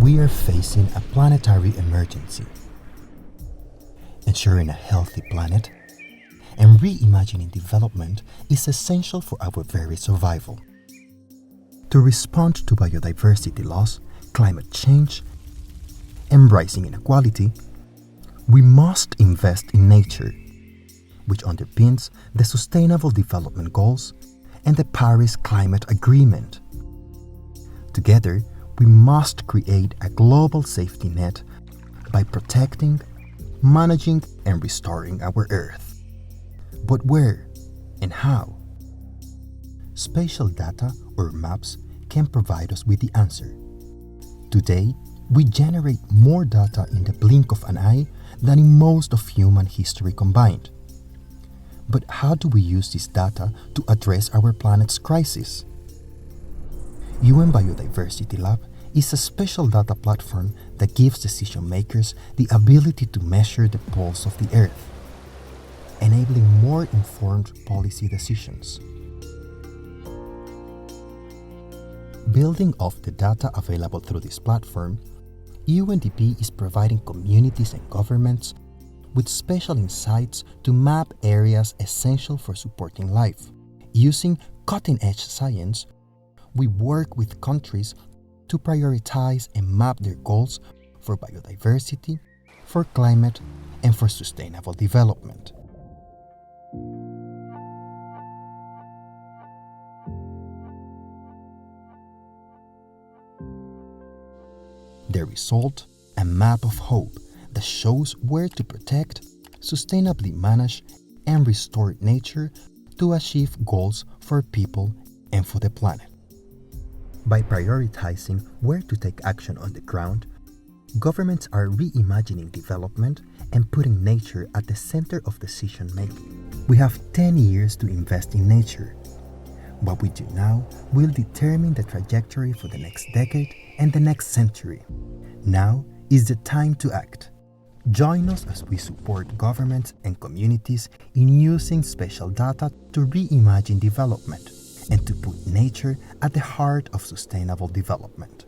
We are facing a planetary emergency. Ensuring a healthy planet and reimagining development is essential for our very survival. To respond to biodiversity loss, climate change, and rising inequality, we must invest in nature, which underpins the Sustainable Development Goals and the Paris Climate Agreement. Together, we must create a global safety net by protecting, managing, and restoring our Earth. But where and how? Spatial data or maps can provide us with the answer. Today, we generate more data in the blink of an eye than in most of human history combined. But how do we use this data to address our planet's crisis? UN Biodiversity Lab is a special data platform that gives decision makers the ability to measure the pulse of the Earth, enabling more informed policy decisions. Building off the data available through this platform, UNDP is providing communities and governments with special insights to map areas essential for supporting life. Using cutting-edge science, we work with countries to prioritize and map their goals for biodiversity, for climate, and for sustainable development. The result, a map of hope that shows where to protect, sustainably manage, and restore nature to achieve goals for people and for the planet. By prioritizing where to take action on the ground, governments are reimagining development and putting nature at the center of decision-making. We have 10 years to invest in nature. What we do now will determine the trajectory for the next decade and the next century. Now is the time to act. Join us as we support governments and communities in using spatial data to reimagine development and to put nature at the heart of sustainable development.